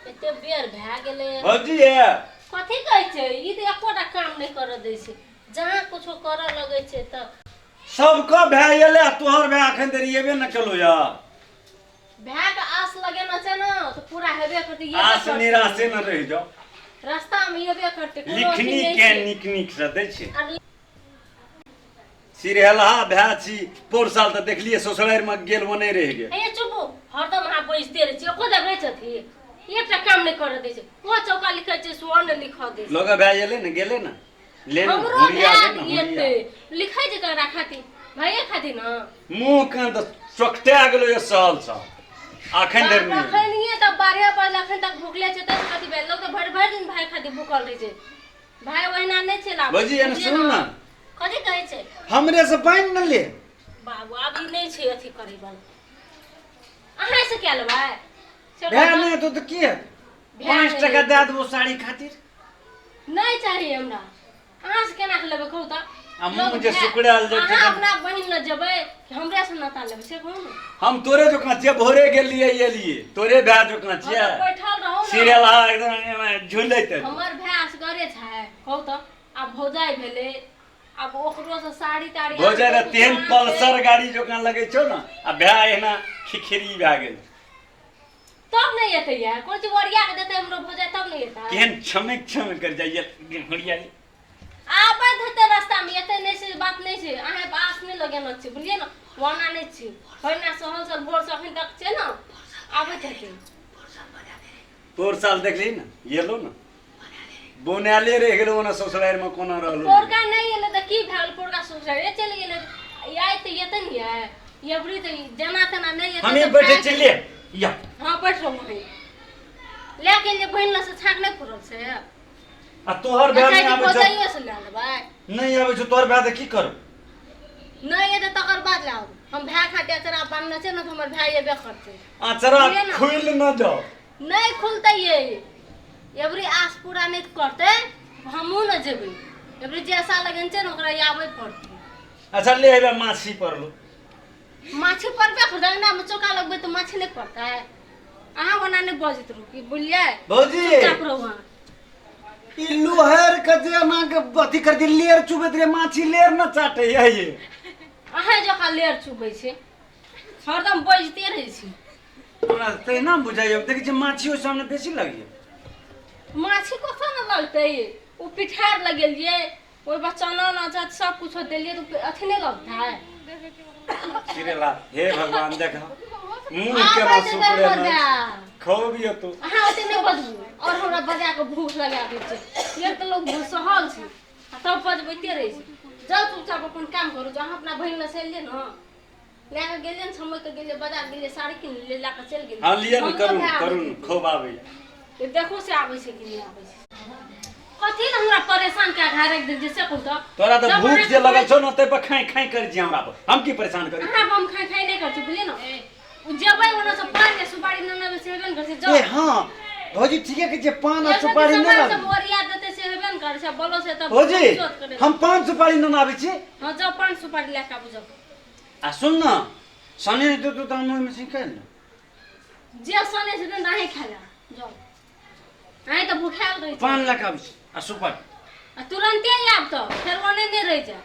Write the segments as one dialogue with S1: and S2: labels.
S1: एते बेर भए गेलै
S2: भौजी है
S1: कथी कहै छै ई त एकोटा काम नहि करऽ दै छै जहाँ कुछो करऽ लगै छै त
S2: सबका भए गेलै तोहर भए एखन धरि एबे न केलो या
S1: भए के आस लगेना छै न तो पूरा हेबे करतै ये
S2: आस निराशे न रह जाओ
S1: रास्ता में येबे करतै
S2: लिखनी के निक से दै छै सिरहलहा भए छी पोर साल त देखलिए ससुरार में गेल वो नहीं रह गेल
S1: ए चुप हरदम अहाँ बजते रहै छी एको जगह छथि एकटा काम नहि करऽ दै छै ओ चौका लिखै छै स्वर्ण लिखऽ दै छै
S2: लोग भए गेलै न गेलै न लेन
S1: हमरो भए एते लिखै छै ककरा खातिर भाइये खातिर न
S2: मुंह कान त चोकटा गेलो ये साल अखन धरि नहीं
S1: अखनिए त 12 बजे अखन तक भूखले छै त कथि भेल लोग त भरि भरि दिन भाइ खातिर भूखल रहै छै भाइ ओहिना नहि छै लाभ
S2: भौजी एने सुन न
S1: कथि कहै छै
S2: हमरे से पानी न ले
S1: बाबू अब ई नहीं छै अथी करै वाला अहाँ से क्या लेबै
S2: भए नहीं तो की है 5 टका दे देबो साड़ी खातिर
S1: नहीं चाहिए हमरा अहाँ से केना के लेबै कहू त
S2: मुंह जे सुकड़ाल जे
S1: अहाँ अपना बहिन न जेबै कि हमरे से नाता लेबै से कहू न
S2: हम तोरे जोकना जे भोरे गेलिए ये लिए तोरे भए जोकना छिए
S1: बैठल रहू न
S2: सीरियल एकदम झुलैत
S1: हमर भाई असगरे छै कहू त आब भौजाई भेलै अब ओकरो से साड़ी ताड़ी
S2: भौजाई रे तेहन पल्सर गाड़ी जोकना लगै छौ न आ भए एना खिखरी भए गेल
S1: तब नहीं एतै यार कोन चीज ओरिया के देतै हमरो भौजाई तब नहीं एतै
S2: केहन छमक कर जाइए हरियाली
S1: आबैत हेतै रास्ता में एतै नहीं से बात नहीं छै अहाँ पास नहीं लगेना छै बुझलिए न वहां नहीं छै होइना सहल सल भोर से अखन तक छै न आबैत हेतै
S2: तोर साल देखली न येलो न बोनाले रह गेलो न ससुरार में कोना रहलो
S1: पोरका नहीं एले त की भेल पोरका ससुरार चल गेलै आइ त एतै न ये एवरी त जना तना नहीं एतै
S2: हमें बैठे चलिए या
S1: हां बैठ रहो वहीं लेके ले बहिन ल से छाक नहीं फुरल से
S2: आ तोहर ब्याह में आबै छ
S1: से ले लेबै
S2: नहीं आबै छ तोहर ब्याह त की कर
S1: नहीं एतै तकर बाद लाउ हम भाई खातिर अचरा बांधने छै न त हमर भाई एबे करतै
S2: अचरा खुल न जाओ
S1: नहीं खुलतै ये एवरी आस पूरा नहीं करते हमहू न जेबै एवरी जैसा लगन छै न ओकरा आबै पड़तै
S2: अच्छा ले हेबे माछी परलो
S1: माछी परबे करतै ना में चोका लगबै त माछी नहीं पड़तै अहाँ बना नहीं बजत रहो कि बोलिए
S2: भौजी
S1: चुपचाप रहो वहाँ
S2: ई लोहर के जे ना के अथी कर दी लेर चुबैत रे माछी लेर न चाटे ये
S1: अहाँ जका लेर चुबै छै हरदम बजते रहै छी
S2: हमरा तहिना बुझाइए देखै छी माछियो सामने बेसी लगिए
S1: माछी कथो न लगतै उ पिठार लगेलिए ओइ बचना न जात सब कुछ देलिए तो अथी नहीं लगता है
S2: सिरेला हे भगवान देखा मुंह के ना सुकड़े ना खोबियो तो
S1: अहाँ ओते नहीं बजबू और हमरा बजा के भूख लगा दै छै एक त लोग सहल छै आ तब बजबैते रहै छै जाओ चुपचाप अपन काम करू जो अहाँ अपना बहिन से एलिए न लेके गेलिए न समय के गेलिए बाजार गेलिए साड़ी किन ले लाके चल गेलिए
S2: हां लिए न करू खूब आबै
S1: ये देखो से आबै छै कि नहीं आबै छै कथी न हमरा परेशान के घर एक दिन जैसे कहू त
S2: तोरा त भूख जे लगल छौ न तै पर खाई खाई कर जी हमरा पर हम की परेशान करी
S1: हां हम खाई खाई नहीं कर छी बुझलिए न जेबै ओना से पान के सुपारी न नबे से हेबन कर से जाओ
S2: ए हां भौजी ठीक है कि जे पान और सुपारी न लाबी
S1: सब ओरिया देते से हेबन कर से बोलो से तब
S2: भौजी हम पान सुपारी न लाबी छी
S1: हां जाओ पान सुपारी लेके आबू जाओ
S2: आ सुन न सने तो हम में सिखल
S1: जे सने से नहीं खाला जाओ आई त भूखाल रही
S2: पान लेके आबी आ सुपारी
S1: आ तुरंते आब तो फिर ओने नहीं रह जा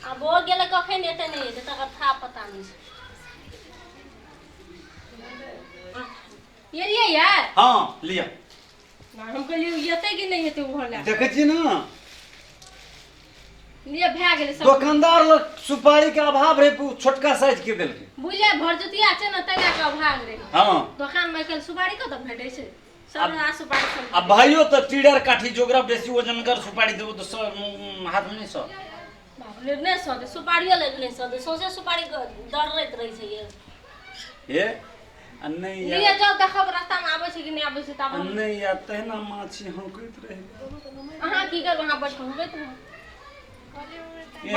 S1: अब वो गेले कखन एते नहीं एते तकर था पता नहीं ये लिए यार
S2: हां लिया
S1: हम कहलिए येते कि नहीं येते वो ला
S2: देखै छी न
S1: लिए भए गेले सब
S2: दुकानदार लोग सुपारी के अभाव रे छोटका साइज के देलकै
S1: बुझले भरजुतिया छै न तैया के अभाव रे
S2: हां
S1: दुकान में कल सुपारी कत भेटै छै सब ना सुपारी सब
S2: आ भाइयो त टीडर काठी जोगरा बेसी वजनगर सुपारी देबो त हाथ में नहीं सो
S1: बाबले ने सदे सुपारियो ले नहीं सदे सोचे सुपारी डरैत रही छै
S2: ये आ नहीं
S1: लिए जाओ देखब रास्ता में आबै छै कि नहीं आबै छै तब
S2: नहीं या तहना माछी हम कहत रहे
S1: अहाँ की कर वहां बैठ होबे त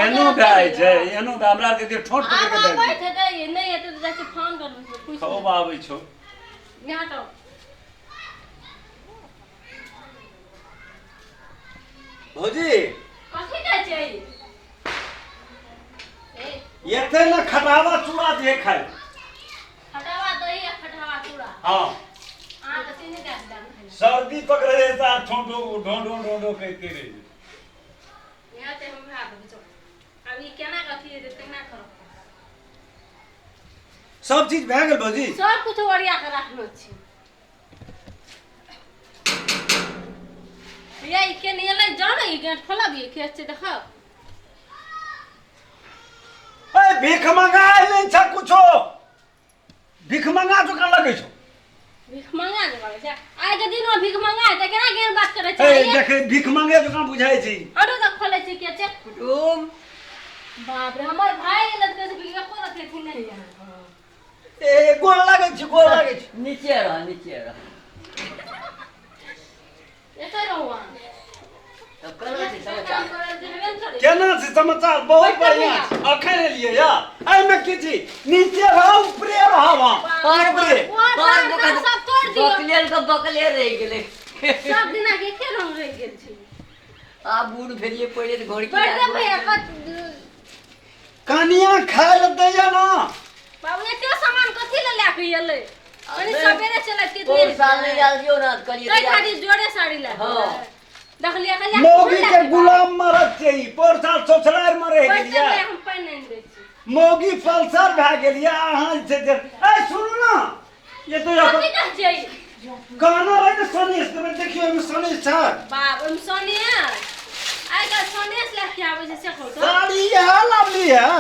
S2: एनो भाई छै एनो हमरा के ठोट के
S1: आ
S2: दे
S1: बैठ दे नहीं एते त जाके फोन करबै पूछ
S2: खूब आबै छौ
S1: यहां तो
S2: भौजी
S1: कथि कहै छै
S2: ये ते न खटावा चूड़ा दे खाए
S1: हटावा दे
S2: हाँ
S1: आ तो तीन गैस डाल
S2: सर्दी पकड़ रहे ता ठोंडो ढोंडो ढोंडो कहते रहे
S1: यहाँ ते हम भाग बचो अब ये केना कथी है ते ना करो
S2: सब चीज भए गेल भौजी
S1: सब कुछ ओरिया के रखलो छी ये के नहीं ले जानो ये गेट खोला भी के से देखो
S2: ए भीख मंगा ले छ कुछो भीख मंगा तो का लगे छो
S1: भीख मंगा जे बाबा जा आइ के दिन में भीख मंगा त केना गेन बात करे छै
S2: ए देखे भीख मंगे तो का बुझाई छी
S1: हटो त खोले छी के छै
S3: कुटुम
S1: बाप रे हमर भाई लग के भीख को रखे थी नहीं
S2: ए गोल लागे छी
S3: नीचे रह
S1: एते रहुआ
S3: तब करो से समाचार
S2: केना से समाचार बहुत बढ़िया छै अखन एलिए या एहि में की छी नीचे रहो ऊपरे रहो
S3: पर
S1: पर सब तोड़ दियो
S3: बकलेल का बकले रह गेले
S1: सब दिना के रंग रह गेल छै
S3: आ बूढ़ भेलिए पहिले त घोड़ी
S1: बड़े भैया
S2: कनिया खाय ल दैया ना
S1: बाबू एते सामान कथि ले लेके एले कनी सवेरे चला के
S3: और साल नहीं डाल दियो ना करिए
S1: तै खाली जोड़े साड़ी ला
S3: हां
S1: देखलिए कलिया
S2: मोगी के गुलाम मरत छै पर साल ससुरार में रह गेलिए
S1: हम पानी नहीं दै छी
S2: मोगी पल्सर भए गेलिए अहाँ से ए सुनू ना ये तो
S1: कथि कह छै
S2: गाना रहे ना सनेश के देखियो में सनेश छै
S1: बाप हम सोनिया आइ का सनेश लेके आबै छै से कहू तो
S2: साड़ी है लवली है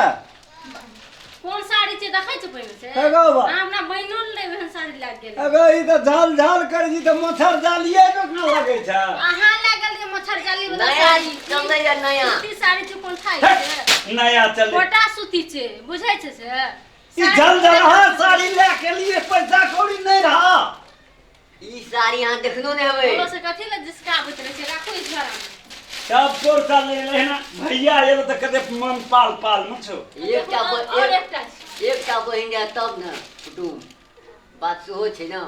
S1: कोन साड़ी छै देखै छ पहिने से
S2: हेगो बा
S1: हमरा बहिनो ले एहन साड़ी लाग गेल
S2: अगर ई तो झाल झाल कर जी तो मच्छर जालिए तो ना लगे छै
S1: अहाँ लागल के मच्छर जाली वाला
S3: नया
S1: साड़ी
S3: चल नया नया
S1: सूती साड़ी छै कोन थाई छै
S2: नया चले
S1: कोटा सूती छै बुझै छै से
S2: ई झल झल साड़ी ले के लिए पैसा कौड़ी नहीं रहा
S3: ई साड़ी यहां देखनो ने हवे
S1: बोलो से कथि ले जिसका आबैत रहे छै राखो इस घर में
S2: सब कोर साल ले लेना भैया ये तो कदे मन पाल पाल मछो
S3: एकटा
S1: और एकटा छै
S3: एकटा बहिन जाय तब न कुटुम बात सेहो छै न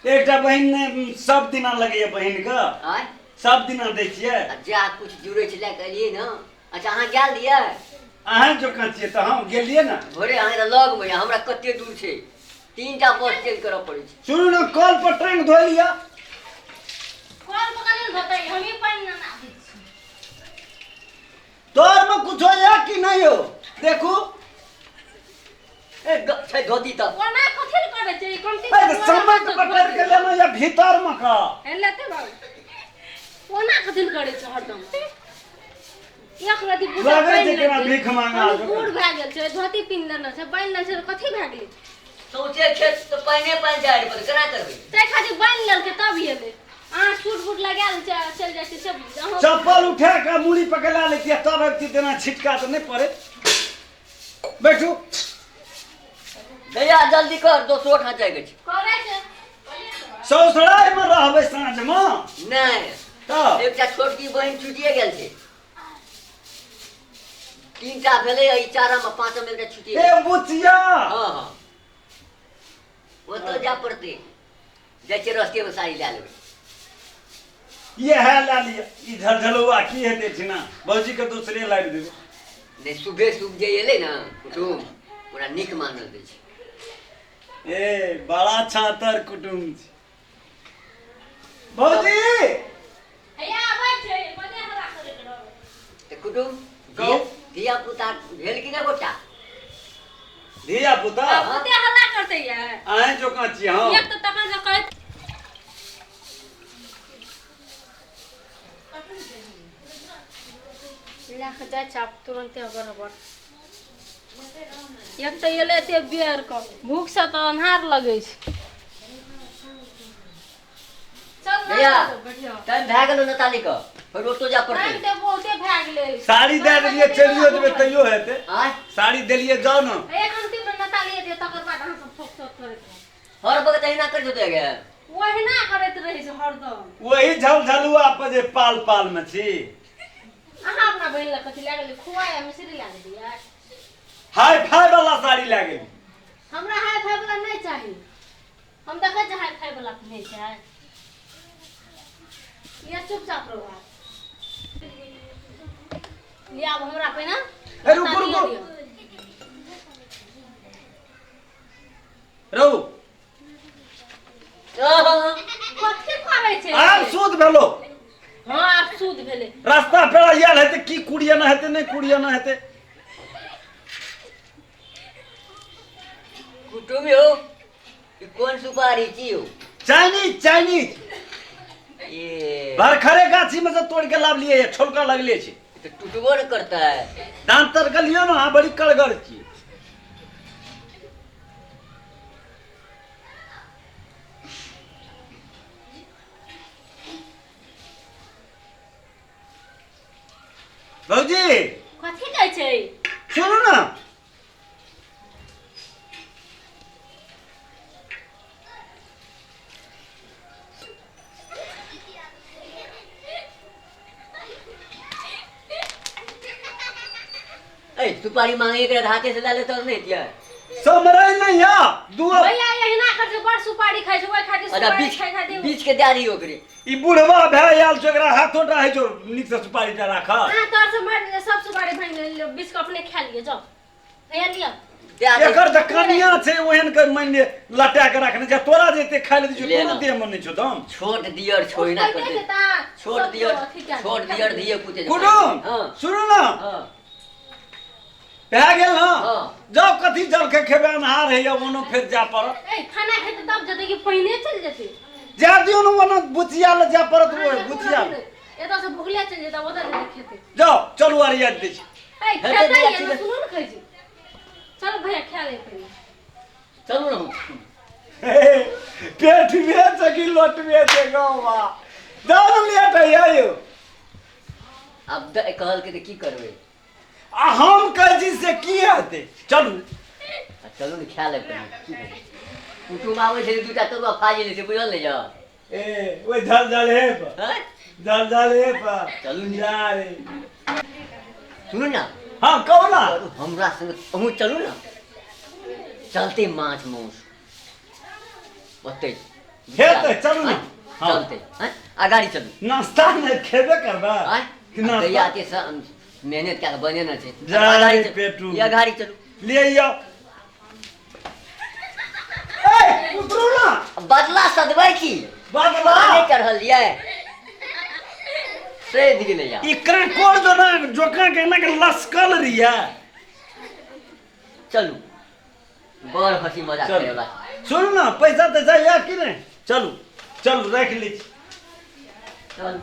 S2: एकटा बहिन ने सब दिना लगे बहिन का
S3: आय
S2: सब दिना दै छियै
S3: आ जा कुछ जुड़े छै ले के एलिए न अच्छा अहाँ गेल दिए
S2: अहाँ जो कह छियै तो हम गेलिए ना
S3: भोरे अहाँ त लग में हमरा कते दूर छै 3टा बस चेंज करऽ पड़ै छै
S2: सुनू ना कॉल पर ट्रेन धो लिया
S1: कॉल पकड़ बताई हम ही पानी ना दै छी
S2: तोर में कुछ हो या कि नहीं हो देखू
S3: ए छै धोती त
S1: कोना कथि करे छै कमती
S2: ए समय के पकड़ के लेना या भीतर में का
S1: हेलते बाबू कोना कथि करे छै हरदम एक रति
S2: लगे छै केना भीख मांगा
S1: बूढ़ भए गेल छै धोती पिन्ह लेना छै बान्हि लेना छै कथि भए गेलै
S3: सोचे खेत तो पानी पानी जाय पर केना करबै
S1: तै खातिर बान्हि लेलकै तब एलै अहाँ सूट बूट लगा ले चल जाइ छै सब
S2: चप्पल उठा के मूड़ी पकड़ा लेती तब अबती तेना छिटका तो नहीं पड़े बैठू
S3: भैया जल्दी कर 200 ठां जाय छै
S1: करे छै
S2: ससुराल में रहबै साँझ में
S3: नहीं
S2: तब
S3: एकटा छोटकी बहिन छुटिए गेल छै 3टा भेलै ई 4 में 5 में एकटा छुटिए
S2: ए बुचिया
S3: हां हां वो तो जा पड़ते जैसे रास्ते में साड़ी ले लेबै
S2: ये है ला लिया ई झलझलुआ की हेते छै ना भौजी के दूसरे लाइट देबे
S3: ने सुबह सुब जे एले ना कुटुम पूरा निक मानल दै छै
S2: ए बड़ा छातर कुटुम छै भौजी
S1: हैया आबै छै बने हरा करे के रहबै
S3: ते कुटुम
S2: गौ
S3: धिया पुता भेल कि ना गोटा
S2: धिया पुता
S1: ओते हल्ला करते यार
S2: आए जो कह छी हां
S1: एक तो तखन से कहै लाख जाय चाप तुरंते अगर हबर एक तो एले एते बेर क भूख से तो अन्हार लगे छै चल
S3: भैया
S1: बढ़िया
S3: टाइम भए गेलो नताली का फिर ऑटो जा
S1: टाइम
S3: पड़ते
S1: ते बहुते भए गेलै
S2: साड़ी दे देलिए चलियो जेबे तैयो हेते
S3: आय
S2: साड़ी देलिए जाओ ना
S1: एक अंतिम में नताली दे तकर बाद हम सब फोक फोक करैत
S3: हर वक्त एहिना कर जोते गे
S1: ओहिना करैत रहै छै हरदम
S2: वही झलझलुआ पर जे पाल पाल में छी
S1: अहाँ अपना बहिन लग कथी लए गेलियै खुआ या मिश्री लए गेलियै
S2: हाई फाई वाला साड़ी ले गेली
S1: हमरा हाई फाई वाला नहीं चाहिए हम देखै छै हाई फाई वाला नहीं छै ये चुपचाप रहो ये अब हमरा पे ना
S2: ए रुको रुको रहू
S1: कथी खावे छै
S2: आब सूद भेलो
S1: हां आब सूद भेले
S2: रास्ता पेड़ा आयल हेतै की कुड़िया न हेतै नहीं कुड़िया न हेतै
S3: कुटुम हो ई कोन सुपारी छी हो
S2: चाइनीज चाइनीज
S3: ये
S2: बरखरे गाछी में से तोड़ के लाभ लिए छोलका लगले छै
S3: तो टूटबो न करता है
S2: दांत तर गलियो ना बड़ी कड़गर छी भौजी
S1: कथी कहै छै
S2: सुनू ना
S3: ए सुपारी मांगे के हाथे से डाले तो नहीं दिया
S2: समरै नहीं या दुआ
S1: भैया एहिना कर छै बड़ सुपारी खाइ छै ओइ खातिर
S3: अच्छा
S1: सुपारी
S3: बीच
S1: खाइ खातिर
S3: बीच के दारी ओकरे
S2: ई बुढ़वा भए आयल छै एकरा हाथो रहै छौ नीक से सुपारी टा राखा
S1: हां तोर से मार सब सुपारी भांग बीच के अपने खा लिए जाओ भैया लिया
S2: एकर त कनिया छै ओहन के मान ले लटा के रखने छै तोरा जेते खाइ ले दियो
S3: ले
S2: तोरा
S3: ना।
S2: देह मन नहीं छौ दम
S3: छोट दियर छोइना कर दे छोट दियर दिए पूछे
S2: कुटुम
S3: हां
S2: सुनू ना
S3: हां
S2: भए गेल ना
S3: हां
S2: जाओ कथी जल के खेबे अनहार है या ओनो फेर जा पड़त
S1: ए खाना खेते तब जते कि पहिने चल जेते
S2: जा दियो ना ओनो बुचिया ले जा पड़त वो बुचिया
S1: एतो से भुगले चल जेता ओदा जे खेते
S2: जाओ चलू आरिया दे छी
S1: ए खेते ये तो सुनो न खाइ छी चल भैया खा ले पहिले
S3: चलू ना
S2: पेट में चकी लोट में दे गवा जाओ ना लेट आयो
S3: अब कहल के की करबे
S2: आ हम कह जी से की हेतै चलू
S3: चलू ने खा ले पहिले कुटुम आवे छै दूटा तरुआ फाजी ले से बुझल नहीं जा
S2: ए ओए झल झल हे पर
S3: हैं
S2: झल झल हे पर
S3: चलू
S2: जा रे
S3: सुनू ना
S2: हां कहो ना
S3: चलू हमरा संग अहूँ चलू ना चलते माछ मांस ओते
S2: हेतै चलू ना हाँ।
S3: चलते हैं अगाड़ी चलू
S2: नाश्ता नहीं खेबे करबा
S3: आय
S2: नाश्ता
S3: दैया के मेहनत क्या बने ना छे
S2: जा
S3: अगाड़ी
S2: रे
S3: चलू।
S2: पेटू।
S3: ये अगाड़ी चलू
S2: ले आओ ए उतरो ना
S3: बदला सदबै की
S2: बदला
S3: नहीं चढ़ल ये से दिख ले जा
S2: इकरा कोर दो ना जोका के ना के लस्कल रिया
S3: चलू बड़ हंसी मजाक
S2: चल
S3: करेला
S2: सुन ना पैसा तैसा या कि नहीं चलू चलू रख ली
S3: चल